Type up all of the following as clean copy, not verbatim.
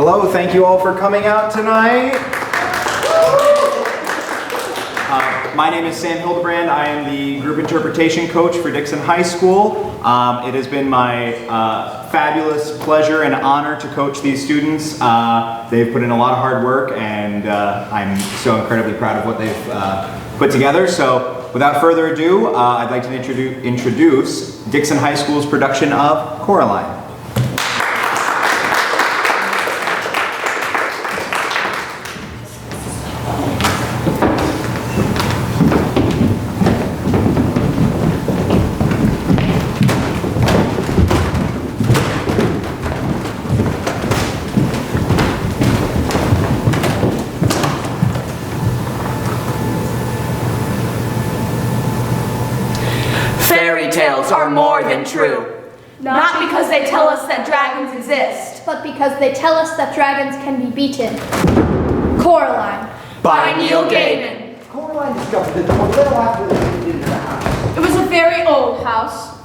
Hello, thank you all for coming out tonight. My name is Sam Hildebrand. I am the group interpretation coach for Dixon High School. It has been my fabulous pleasure and honor to coach these students. They've put in a lot of hard work, and I'm so incredibly proud of what they've put together. So without further ado, I'd like to introduce Dixon High School's production of Coraline. Fairy tales are more than true. Not because they tell us that dragons exist, but because they tell us that dragons can be beaten. Coraline. By Neil Gaiman. Coraline discovered the door little after they moved into the house. It was a very old house.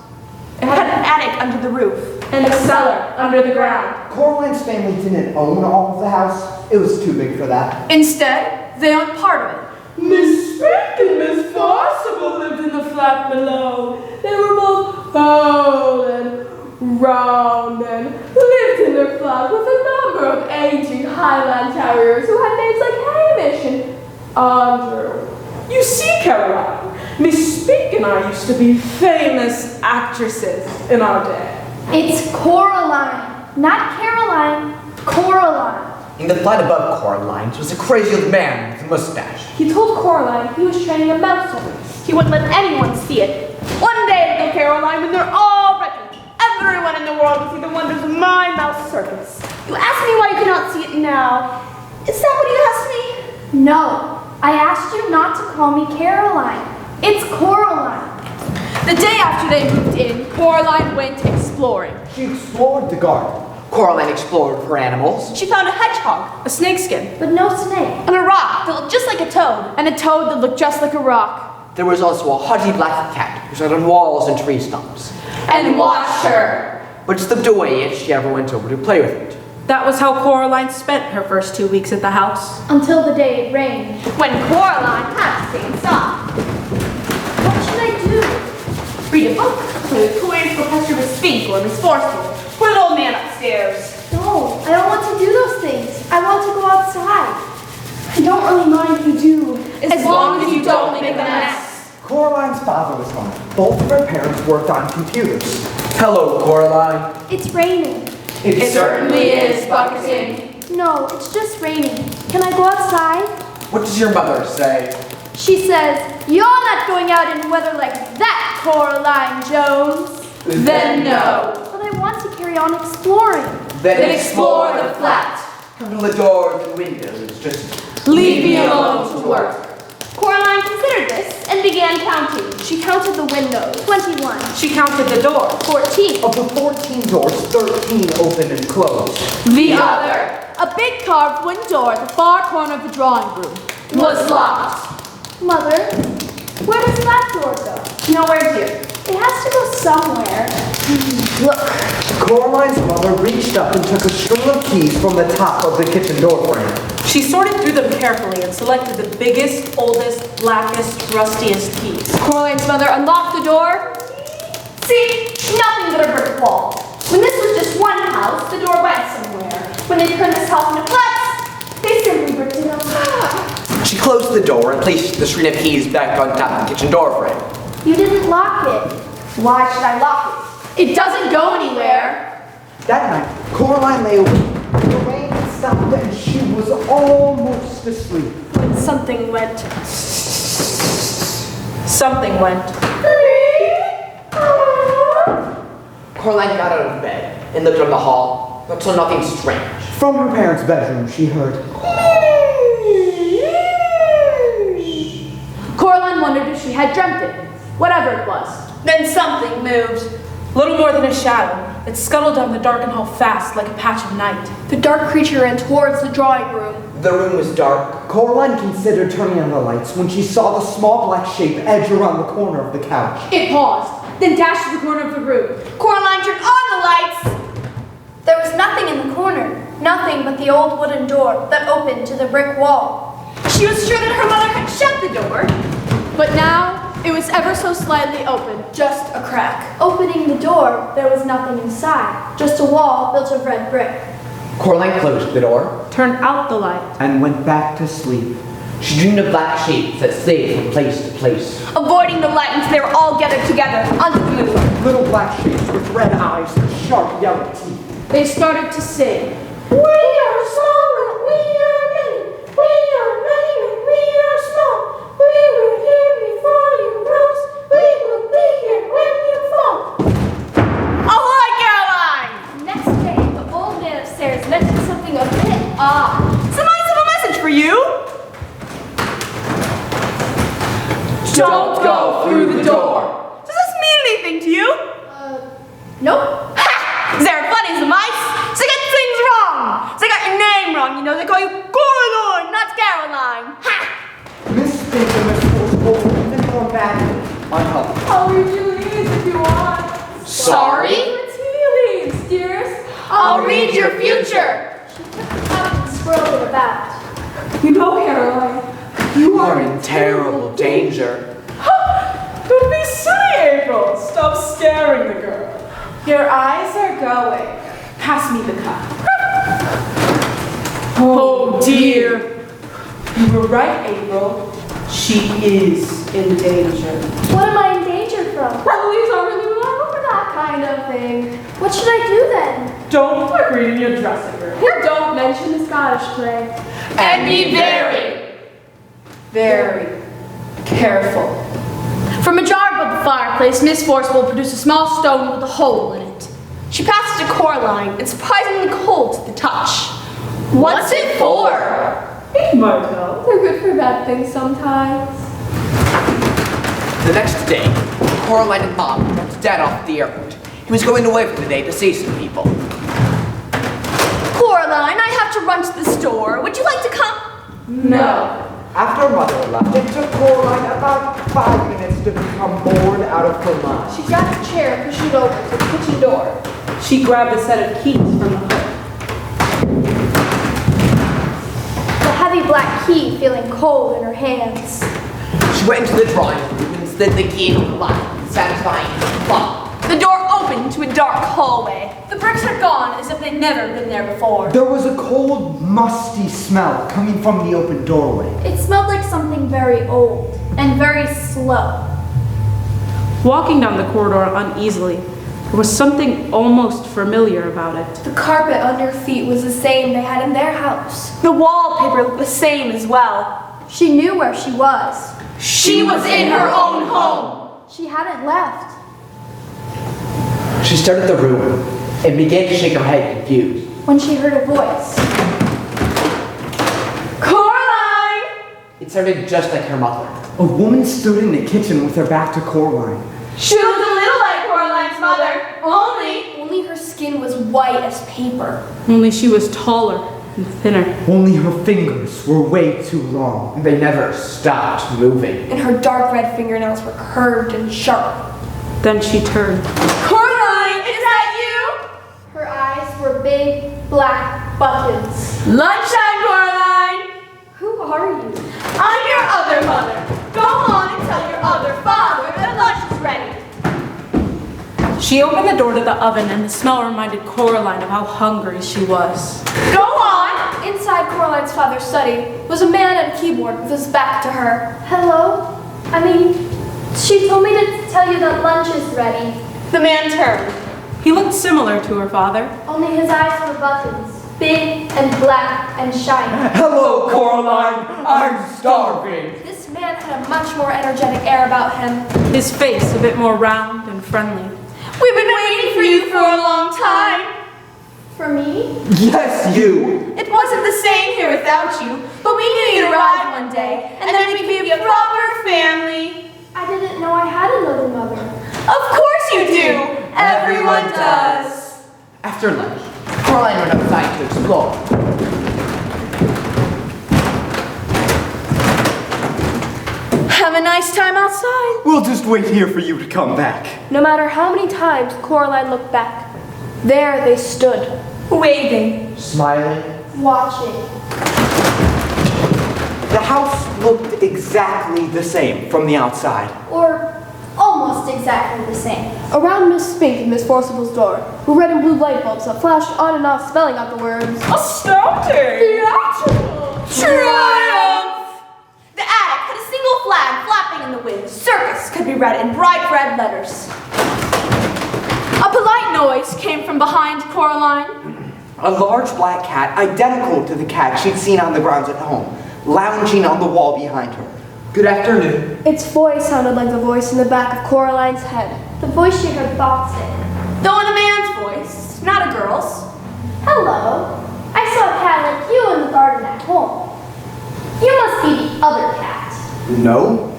It had an attic under the roof and a cellar under the ground. Coraline's family didn't own all of the house. It was too big for that. Instead, they owned part of it. Miss Spink and Miss Farcible lived in the flat below. They were both old and round and lived in their flat with a number of aging Highland Terriers who had names like Hamish and Andrew. You see, Caroline, Miss Spink and I used to be famous actresses in our day. It's Coraline, not Caroline. Coraline. In the flat above Coraline's was a crazy old man with a mustache. He told Coraline he was training a mouse circus. He wouldn't let anyone see it. One day it'll go Caroline when they're all ready. Everyone in the world will see the wonders of my mouse circus. You ask me why you cannot see it now. Is that what you asked me? No, I asked you not to call me Caroline. It's Coraline. The day after they moved in, Coraline went exploring. She explored the garden. Coraline explored for animals. She found a hedgehog, a snakeskin, But no snake. and a rock that looked just like a toad, and a toad that looked just like a rock. There was also a haughty black cat who sat on walls and tree stumps, And watched her. but slipped away if she ever went over to play with it. That was how Coraline spent her first 2 weeks at the house. Until the day it rained. When Coraline had to stay inside. What should I do? Read a book, play with toys, go pester Miss Spink or Miss Farcible, put an old man upstairs. No, I don't want to do those things. I want to go outside. I don't really mind if you do. As long as you don't make a mess. Coraline's father was home. Both of her parents worked on computers. Hello, Coraline. It's raining. It certainly is bucketing. No, it's just raining. Can I go outside? What does your mother say? She says, "You're not going out in weather like that, Coraline Jones." Then no. But I want to carry on exploring. Then explore the flat. Handle the doors and windows, just Leave me alone to work. Coraline considered this and began counting. She counted the windows. 21. She counted the door. 14. Of the 14 doors, 13 opened and closed. The other A big carved wooden door at the far corner of the drawing room. was locked. Mother, where does that door go? Nowhere here. It has to go somewhere. Look. Coraline's mother reached up and took a string of keys from the top of the kitchen door frame. She sorted through them carefully and selected the biggest, oldest, blackest, rustiest keys. Coraline's mother unlocked the door. See, nothing but a brick wall. When this was just one house, the door went somewhere. When they turned this house into flats, they simply bricked it up. She closed the door and placed the string of keys back on top of the kitchen door frame. You didn't lock it. Why should I lock it? It doesn't go anywhere. That night, Coraline lay awake. The rain had stopped and she was almost asleep. When something went. Something went. Coraline got out of bed and looked down the hall, but saw nothing strange. From her parents' bedroom, she heard, Coraline wondered if she had dreamt it. Whatever it was. Then something moved. Little more than a shadow. It scuttled down the darkened hall fast like a patch of night. The dark creature ran towards the drawing room. The room was dark. Coraline considered turning on the lights when she saw the small black shape edge around the corner of the couch. It paused, then dashed to the corner of the room. Coraline turned on the lights. There was nothing in the corner. Nothing but the old wooden door that opened to the brick wall. She was sure that her mother had shut the door. But now, it was ever so slightly open, just a crack. Opening the door, there was nothing inside, just a wall built of red brick. Coraline closed the door. Turned out the light. And went back to sleep. She dreamed of black shapes that slid from place to place. Avoiding the light until they were all gathered together under the moon. Little black shapes with red eyes and sharp yellow teeth. They started to sing. We are small and we are many. We are many and we are small. We were here before you rose. We will be here when you fall. Ahoy, Caroline! Next day, the old man upstairs mentioned something a bit odd. Somebody have a message for you. Don't go through the door. Does this mean anything to you? Nope. Ha! They're funny as the mice. So they get things wrong. So they got your name wrong. You know, they call you Coraline, not Caroline. Ha! Mistaken Miss Forceful, and more badly unhelpful. I'll read you leaves if you want. Sorry? Tea leaves, dearest. I'll read your future. She took the cup and swirled it about. You know, Caroline, You are in terrible danger. Don't be silly, April. Stop scaring the girl. Your eyes are going. Pass me the cup. Oh, dear. You were right, April. She is in danger. What am I in danger from? Please don't really want That kind of thing. What should I do then? Don't put read in your dressing room. Don't mention the Scottish play. And be Very careful. From a jar above the fireplace, Miss Force will produce a small stone with a hole in it. She passes it to Coraline. It's surprisingly cold to the touch. What's it for? It might help. They're good for bad things sometimes. The next day, Coraline and Bob dropped Dad off at the airport. He was going away for the day to see some people. Coraline, I have to run to the store. Would you like to come? No. After Mother left, it took Coraline about 5 minutes to become bored out of her mind. She grabbed a chair and pushed it over to the kitchen door. She grabbed a set of keys from the hook. The heavy black key feeling cold in her hands. She went into the drawing room and slid the key into the lock, satisfying plop. The door opened to a dark hallway. The bricks are gone as if they'd never been there before. There was a cold, musty smell coming from the open doorway. It smelled like something very old and very slow. Walking down the corridor uneasily, there was something almost familiar about it. The carpet under her feet was the same they had in their house. The wallpaper looked the same as well. She knew where she was. She was in her own home. She hadn't left. She stared at the room and began to shake her head confused. When she heard a voice. Coraline! It sounded just like her mother. A woman stood in the kitchen with her back to Coraline. She looked a little like Coraline's mother, Only her skin was white as paper. Only she was taller and thinner. Only her fingers were way too long. And they never stopped moving. And her dark red fingernails were curved and sharp. Then she turned. Coraline, is that you? Her eyes were big, black buttons. Lunchtime, Coraline! Who are you? I'm your other mother. Go on and tell your other father that lunch is ready. She opened the door to the oven and the smell reminded Coraline of how hungry she was. Go on! Inside Coraline's father's study was a man at a keyboard with his back to her. Hello? She told me to tell you that lunch is ready. The man turned. He looked similar to her father. Only his eyes were buttons. Big and black and shiny. Hello, Coraline. I'm starving. This man had a much more energetic air about him. His face a bit more round and friendly. We've been waiting for you for a long time. For me? Yes, you. It wasn't the same here without you, but we knew you'd arrive one day, and then we could be a proper family. I didn't know I had another mother. Of course you do. Everyone does. After lunch, Coraline went outside to explore. Have a nice time outside. We'll just wait here for you to come back. No matter how many times Coraline looked back, there they stood, Waving. Smiling. Watching. The house looked exactly the same from the outside. Or almost exactly the same. Around Miss Spink and Miss Forcible's door were red and blue light bulbs that flashed on and off, spelling out the words Astounding. theatrical. Triumph! The attic had a single flag flapping in the wind. Circus could be read in bright red letters. A polite noise came from behind Coraline. A large black cat, identical to the cat she'd seen on the grounds at home, lounging on the wall behind her. Good afternoon. Its voice sounded like the voice in the back of Coraline's head. The voice she heard thoughts in. Though in a man's voice, not a girl's. Hello. I saw a cat like you in the garden at home. You must be the other cat. No,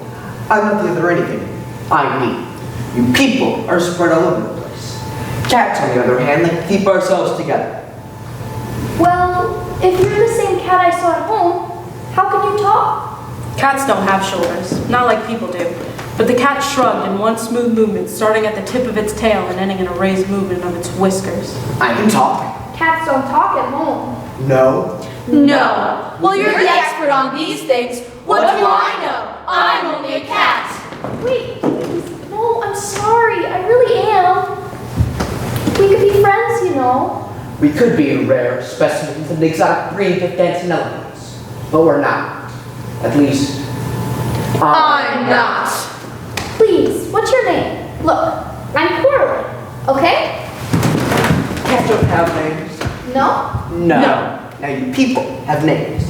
I'm not the other anything. I'm me. You people are spread all over the place. Cats, on the other hand, like to keep ourselves together. Well, if you're the same cat I saw at home, how can you talk? Cats don't have shoulders, not like people do. But the cat shrugged in one smooth movement, starting at the tip of its tail and ending in a raised movement of its whiskers. I can talk. Cats don't talk at home. No. No. Well, you're the expert on these things. What do I know? I'm only a cat. Wait, please. No, I'm sorry. I really am. We could be friends, you know. We could be rare specimens of the exotic breed of dancing elephants, but we're not. At least, I'm not. Please, what's your name? Look, I'm Coraline, okay? Cats don't have names. No? No. Now you people have names.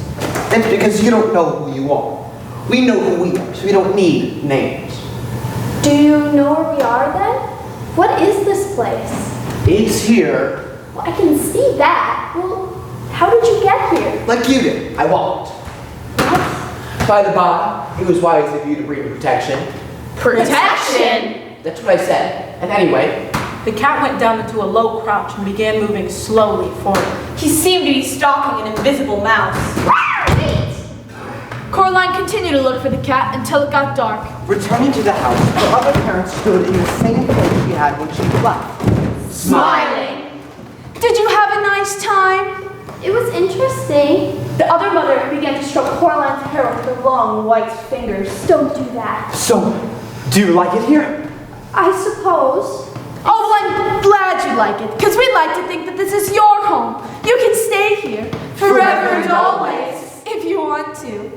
That's because you don't know who you are. We know who we are, so we don't need names. Do you know where we are then? What is this place? It's here, Well, I can see that. Well, how did you get here? like you did. I walked. By the by, it was wise of you to bring me protection. Protection? That's what I said. And anyway, The cat went down into a low crouch and began moving slowly forward. He seemed to be stalking an invisible mouse. Wait! Coraline continued to look for the cat until it got dark. Returning to the house, her other parents stood in the same place she had when she left. Smiling. Did you have a nice time? It was interesting. The other mother began to stroke Coraline's hair with her long white fingers. Don't do that. So, do you like it here? I suppose. Oh, well, I'm glad you like it, because we like to think that this is your home. You can stay here forever and always, if you want to.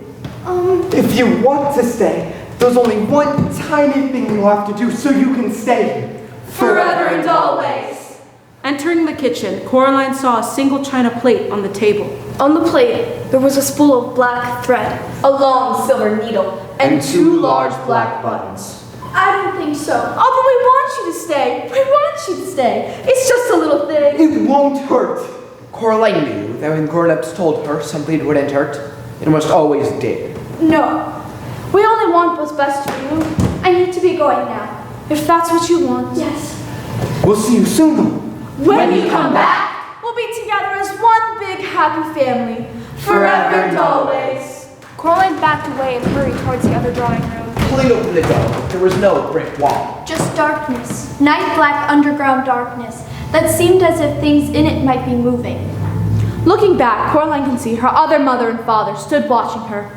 If you want to stay, there's only one tiny thing you have to do so you can stay here. Forever and always. Entering the kitchen, Coraline saw a single china plate on the table. On the plate, there was a spool of black thread. A long silver needle and two large black buttons. I don't think so. Oh, but we want you to stay. We want you to stay. It's just a little thing. It won't hurt. Coraline knew that when grown-ups told her something wouldn't hurt, it almost always did. No. We only want what's best for you. I need to be going now. If that's what you want. Yes. We'll see you soon, though. When you come back, we'll be together as one big happy family. Forever and always. Coraline backed away and hurried towards the other drawing room. Pulling open the door, there was no brick wall. Just darkness. Night black underground darkness that seemed as if things in it might be moving. Looking back, Coraline can see her other mother and father stood watching her.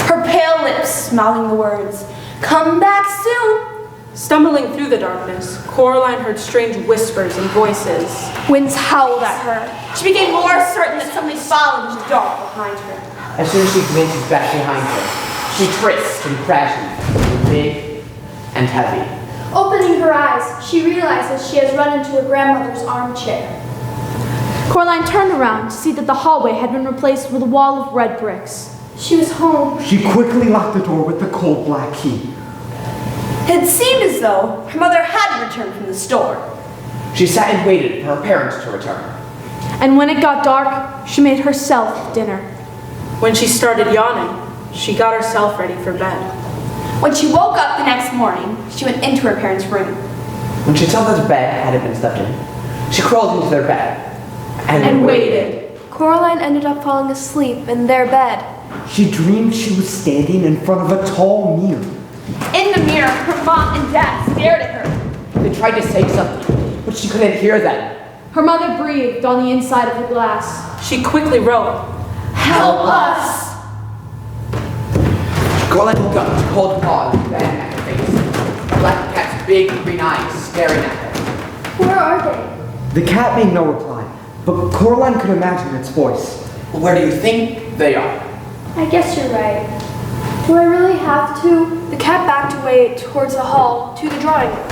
Her pale lips mouthing the words, "Come back soon." Stumbling through the darkness, Coraline heard strange whispers and voices. Winds howled at her. She became more certain that something followed in the dark behind her. As soon as she glanced back behind her, she tripped and crashed, big and heavy. Opening her eyes, she realizes she has run into her grandmother's armchair. Coraline turned around to see that the hallway had been replaced with a wall of red bricks. She was home. She quickly locked the door with the cold black key. It seemed as though her mother had returned from the store. She sat and waited for her parents to return. And when it got dark, she made herself dinner. When she started yawning, she got herself ready for bed. When she woke up the next morning, she went into her parents' room. When she saw that the bed hadn't been slept in, she crawled into their bed And waited. Coraline ended up falling asleep in their bed. She dreamed she was standing in front of a tall mirror. In the mirror, her mom and dad stared at her. They tried to say something, but she couldn't hear them. Her mother breathed on the inside of the glass. She quickly wrote, Help us! Coraline woke up to cold paws and then at her face. A black cat's big green eyes staring at her. Where are they? The cat made no reply, but Coraline could imagine its voice. Where do you think they are? I guess you're right. Do I really have to? The cat backed away towards the hall to the drawing room.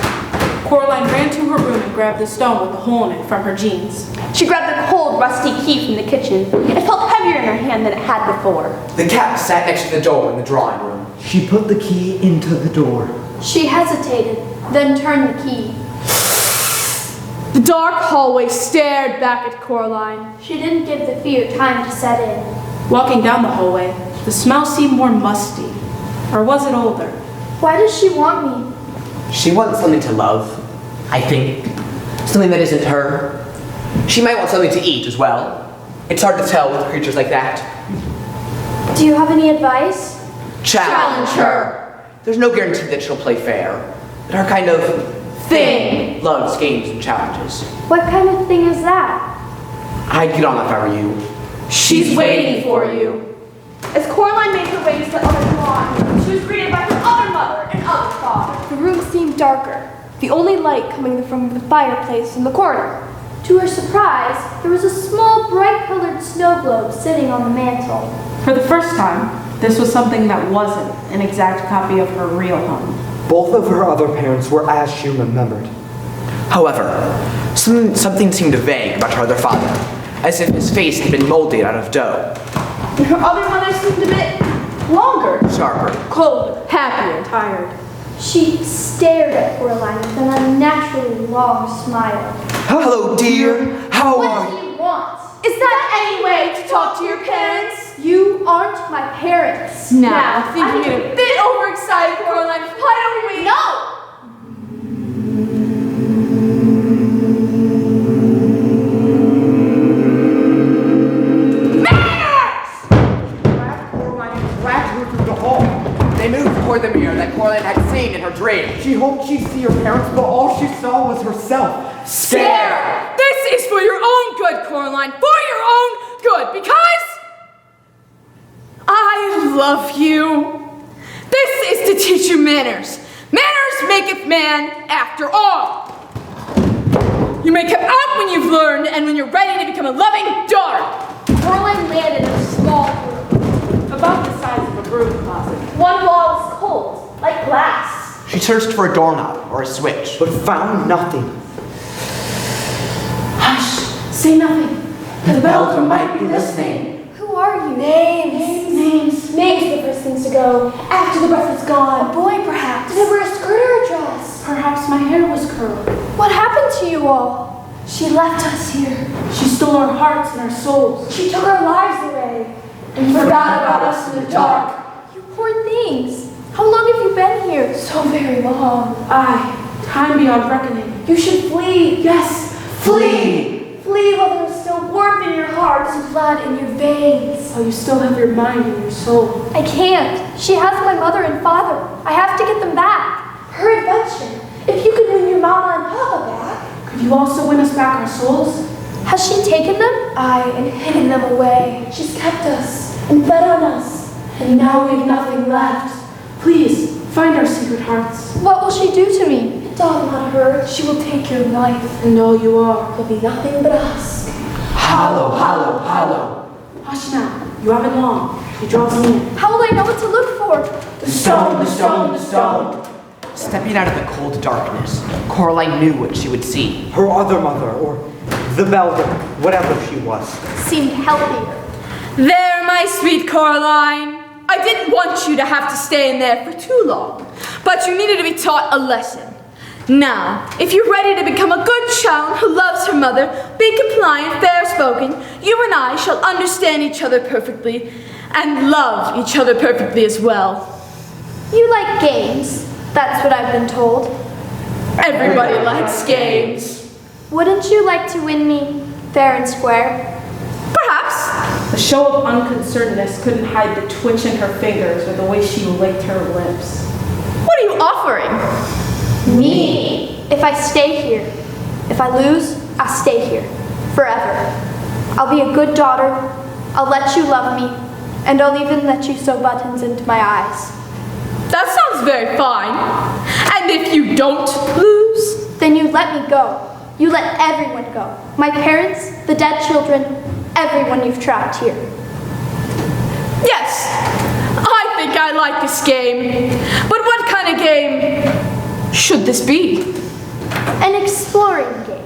Coraline ran to her room and grabbed the stone with the hole in it from her jeans. She grabbed the cold, rusty key from the kitchen. It felt heavier in her hand than it had before. The cat sat next to the door in the drawing room. She put the key into the door. She hesitated, then turned the key. The dark hallway stared back at Coraline. She didn't give the fear time to set in. Walking down the hallway, the smell seemed more musty. Or was it older? Why does she want me? She wants something to love, I think. Something that isn't her. She might want something to eat as well. It's hard to tell with creatures like that. Do you have any advice? Challenge her. There's no guarantee that she'll play fair. But her kind of thing loves games and challenges. What kind of thing is that? I'd get on if I were you. She's waiting for you. As Coraline made her way to the other drawing room, she was greeted by her other mother and other father. The room seemed darker, the only light coming from the fireplace in the corner. To her surprise, there was a small, bright-colored snow globe sitting on the mantel. For the first time, this was something that wasn't an exact copy of her real home. Both of her other parents were as she remembered. However, something seemed vague about her other father, as if his face had been molded out of dough. And her other mother seemed a bit longer. Sharper. Colder, happier, Tired. She stared at Coraline with an unnaturally long smile. Hello, dear. How What are do you? you want? Is that any way to talk to your parents? You aren't my parents. Now, I think I'm you're a gonna... bit overexcited, Coraline. Why don't we? No! They moved toward the mirror that Coraline had seen in her dream. She hoped she'd see her parents, but all she saw was herself. Scared! This is for your own good, Coraline. For your own good, because I love you. This is to teach you manners. Manners maketh man after all. You may come out when you've learned and when you're ready to become a loving daughter. Coraline landed in a small room. About the size of a broom closet. One wall was cold, like glass. She searched for a doorknob or a switch. But found nothing. Hush! Say nothing. The Elder might be listening. Who are you? Names. Names are the first things to go after the breath is A gone. boy, perhaps. Did they wear a skirt or a dress? Perhaps my hair was curled. What happened to you all? She left us here. She stole our hearts and our souls. She took our lives away and forgot about us in the dark. You poor things. How long have you been here? So very long. Aye, time beyond reckoning. You should flee. Yes, Flee! Flee while there is still warmth in your heart and blood in your veins. while you still have your mind and your soul. I can't. She has my mother and father. I have to get them back. Her adventure. If you could win your mama and papa back. Could you also win us back our souls? Has she taken them? Aye, and hidden them away. She's kept us and fed on us. And now we've nothing left. Please, find our secret hearts. What will she do to me? Dog not hurt. She will take your life. And all you are. There'll be nothing but us. Hollow, hollow, hollow. Hush now. You haven't long. He draws near. How will I know what to look for? The stone, the stone, the stone. Stepping out of the cold darkness, Coraline knew what she would see. Her other mother, or the Belder, whatever she was. Seemed healthier. There, my sweet Coraline. I didn't want you to have to stay in there for too long, but you needed to be taught a lesson. Now, if you're ready to become a good child who loves her mother, be compliant, fair-spoken, you and I shall understand each other perfectly and love each other perfectly as well. You like games. That's what I've been told. Everybody likes games. Wouldn't you like to win me fair and square? Perhaps. The show of unconcernedness couldn't hide the twitch in her fingers or the way she licked her lips. What are you offering? Me. If I stay here. If I lose, I stay here. Forever. I'll be a good daughter. I'll let you love me. And I'll even let you sew buttons into my eyes. That sounds very fine. And if you don't lose? Then you let me go. You let everyone go. My parents, the dead children, everyone you've trapped here. Yes, I think I like this game. But what kind of game should this be? An exploring game.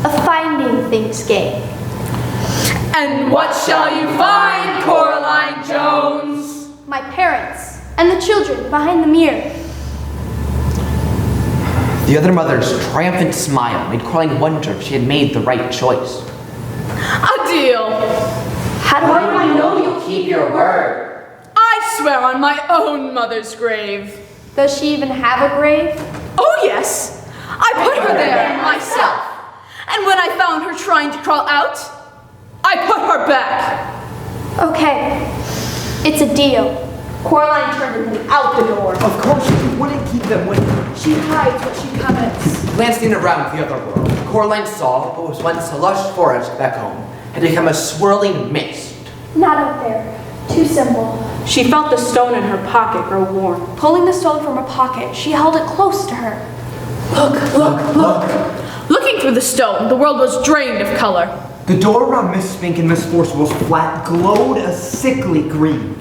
A finding things game. And what shall you find, Coraline Jones? My parents and the children behind the mirror. The other mother's triumphant smile made Coraline wonder if she had made the right choice. A deal. How do I know you'll keep your word? I swear on my own mother's grave. Does she even have a grave? Oh yes, I put her there myself. And when I found her trying to crawl out, I put her back. Okay, it's a deal. Coraline turned him out the door. Of course, she wouldn't keep them with her. She hides what she covets. Glancing around the other world, Coraline saw what was once a lush forest back home had become a swirling mist. Not up there. Too simple. She felt the stone in her pocket grow warm. Pulling the stone from her pocket, she held it close to her. Look. Looking through the stone, the world was drained of color. The door around Miss Spink and Miss Forcible's flat glowed a sickly green.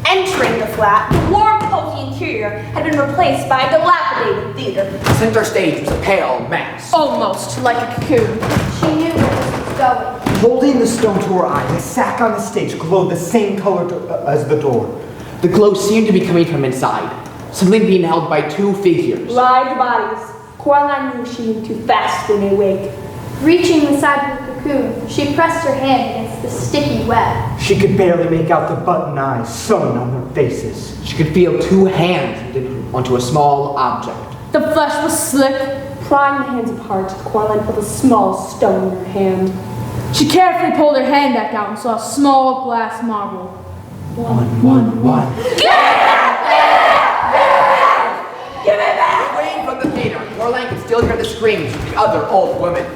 Entering the flat, the warm, cozy interior had been replaced by a dilapidated theater. The center stage was a pale mass. Almost like a cocoon. She knew where this was going. Holding the stone to her eye, the sack on the stage glowed the same color as the door. The glow seemed to be coming from inside, something being held by two figures. Large bodies. Coraline knew she moved too fast when they wake. Reaching the side of the cocoon, she pressed her hand against the sticky web. She could barely make out the button eyes sewn on their faces. She could feel two hands onto a small object. The flesh was slick. Prying the hands apart, Coraline felt a small stone in her hand. She carefully pulled her hand back out and saw a small glass marble. One. Away from the theater, Coraline could still hear the screams of the other old women.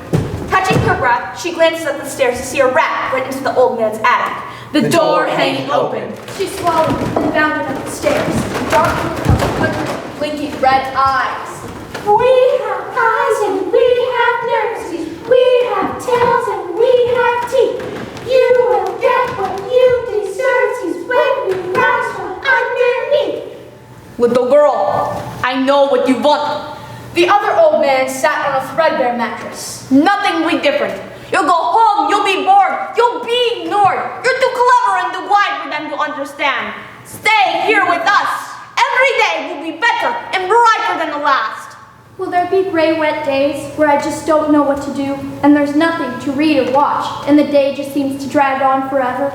Catching her breath, she glances up the stairs to see a rat right into the old man's attic. The door hanging open. She swallowed and bounded up the stairs, dark with blinking red eyes. We have eyes and we have nerves. We have tails and we have teeth. You will get what you deserve. See when we rise from underneath. Little girl, I know what you want. The other old man sat on a threadbare mattress. Nothing will be different. You'll go home, you'll be bored, you'll be ignored. You're too clever and too wise for them to understand. Stay here with us. Every day will be better and brighter than the last. Will there be gray, wet days where I just don't know what to do and there's nothing to read or watch and the day just seems to drag on forever?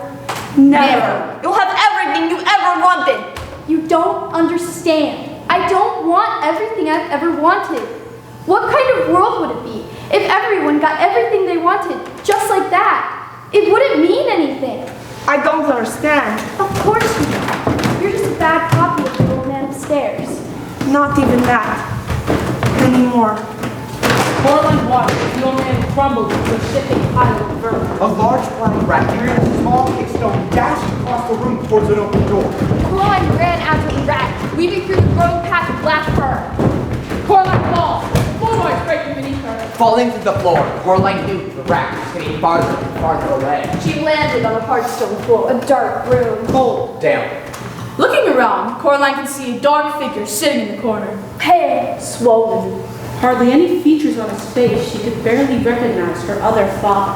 Never. You'll have everything you ever wanted. You don't understand. I don't want everything I've ever wanted. What kind of world would it be if everyone got everything they wanted just like that? It wouldn't mean anything. I don't understand. Of course you don't. You're just a bad copy of the old man upstairs. Not even that. Anymore. Coraline watched as the old man crumbled into a shifting pile of vermin. A large black rat carrying a small kickstone dashed across the room towards an open door. Coraline ran after the rat, weaving through the growing path of black fur. Coraline falls. Floor noise breaking beneath her. Falling to the floor, Coraline knew the rat was getting farther and farther away. She landed on a hard stone floor, a dark room. Cold down. Looking around, Coraline could see a dark figure sitting in the corner. Pale, swollen. Hardly any features on his face, she could barely recognize her other father.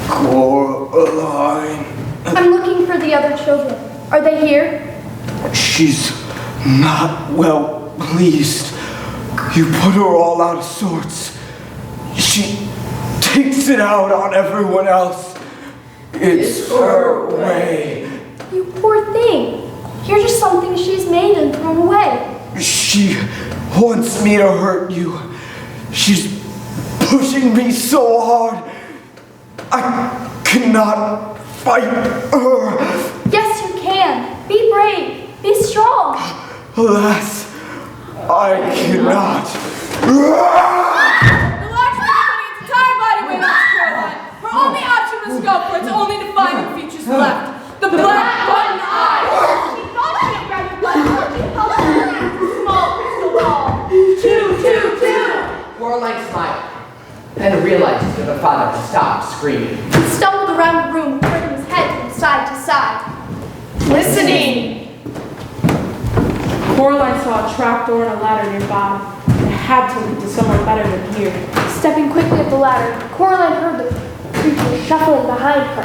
Coraline. I'm looking for the other children. Are they here? She's not well pleased. You put her all out of sorts. She takes it out on everyone else. It's her way. You poor thing. You're just something she's made and thrown away. She wants me to hurt you. She's pushing me so hard. I cannot fight her. Yes, you can. Be brave. Be strong. Alas, I cannot. The large man putting its entire body weight onto Coraline. Her scope for its only defining features left. The black button eye. She thought she had grabbed the button, but she held it in her hands, a small crystal ball. Coraline smiled and realized that her father had stopped screaming. He stumbled around the room, turning his head from side to side. Listening! Coraline saw a trapdoor and a ladder nearby. It had to lead to somewhere better than here. Stepping quickly up the ladder, Coraline heard the creature shuffling behind her.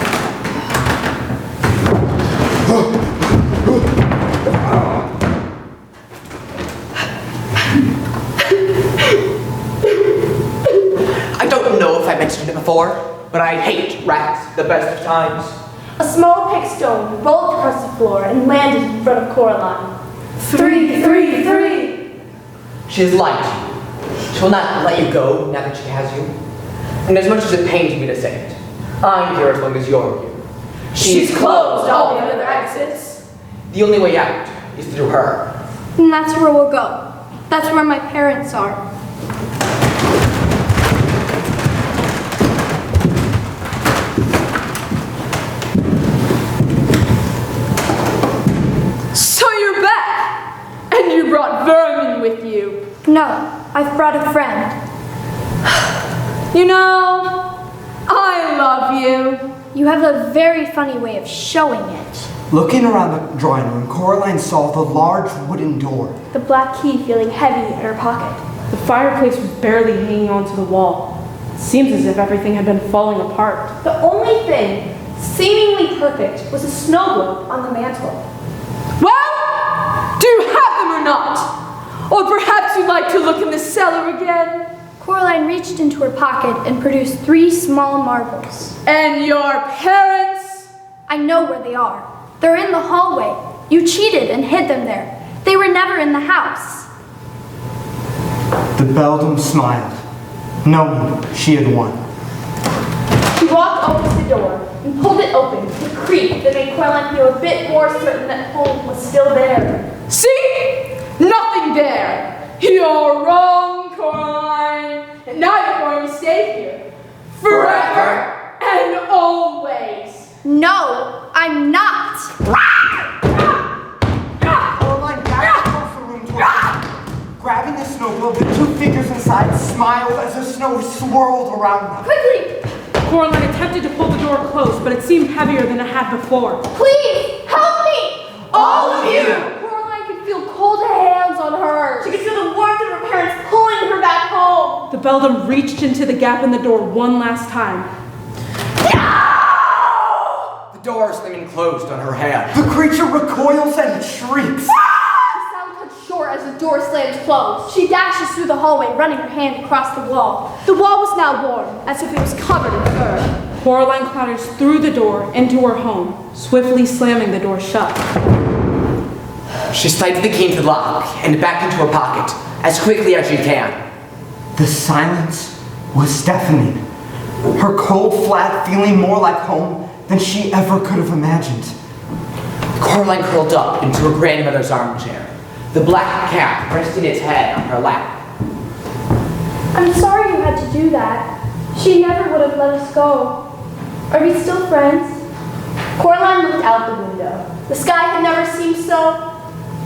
I don't know if I mentioned it before, but I hate rats the best of times. A small pick stone rolled across the floor and landed in front of Coraline. 3, 3, 3. She has lied to you. She will not let you go now that she has you. And as much as it pains me to say it, I'm here as long as you're here. She's closed all the other exits. The only way out is through her. And that's where we'll go. That's where my parents are. So you're back! And you brought vermin with you. No, I've brought a friend. You know, I love you. You have a very funny way of showing it. Looking around the drawing room, Coraline saw the large wooden door. The black key feeling heavy in her pocket. The fireplace was barely hanging onto the wall. It seems as if everything had been falling apart. The only thing seemingly perfect was a snow globe on the mantle. Well, do you have them or not? Or perhaps you'd like to look in the cellar again? Coraline reached into her pocket and produced 3 small marbles. And your parents? I know where they are. They're in the hallway. You cheated and hid them there. They were never in the house. The beldam smiled, knowing she had won. She walked over to the door and pulled it open with a creak that made Coraline feel a bit more certain that home was still there. See? Nothing there. You're wrong, Coraline. And now you're going to stay here. Forever and always. No, I'm not. Coraline dashed across the room toward her. Grabbing the snow globe, the 2 figures inside smiled as the snow swirled around them. Quickly! Coraline attempted to pull the door closed, but it seemed heavier than it had before. Please, help me! All of you! Coraline could feel cold hands on hers. She could feel the warmth of her parents pulling her back home. The beldam reached into the gap in the door one last time. The door slamming closed on her hand. The creature recoils and shrieks. The sound cut short as the door slams closed. She dashes through the hallway, running her hand across the wall. The wall was now warm, as if it was covered in fur. Coraline clatters through the door into her home, swiftly slamming the door shut. She slides the key into the lock and back into her pocket as quickly as she can. The silence was deafening. Her cold flat feeling more like home than she ever could have imagined. Coraline curled up into her grandmother's armchair, the black cat resting its head on her lap. I'm sorry you had to do that. She never would have let us go. Are we still friends? Coraline looked out the window. The sky had never seemed so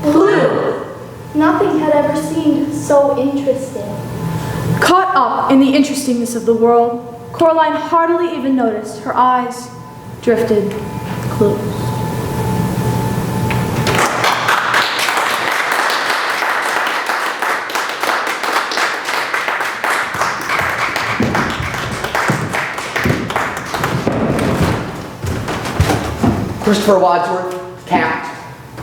blue. Nothing had ever seemed so interesting. Caught up in the interestingness of the world, Coraline hardly even noticed her eyes drifted close. Christopher Wadsworth, cat.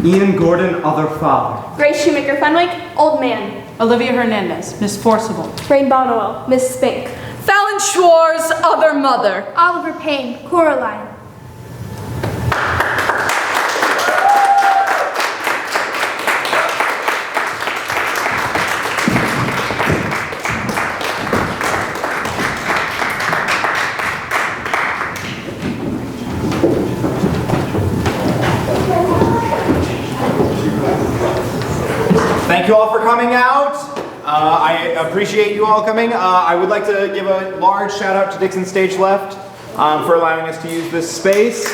Ian Gordon, other father. Grace Shoemaker Fenwick, old man. Olivia Hernandez, Miss Forcible. Rain Bonowell, Miss Spink. Fallon Schwartz, other mother. Oliver Payne, Coraline. Thank you all for coming out. I appreciate you all coming. I would like to give a large shout out to Dixon Stage Left. for allowing us to use this space.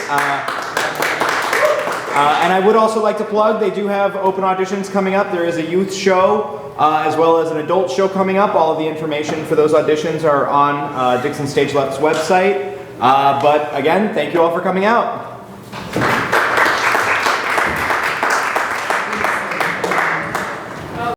And I would also like to plug, they do have open auditions coming up. There is a youth show as well as an adult show coming up. All of the information for those auditions are on Dixon Stage Left's website. But again, thank you all for coming out.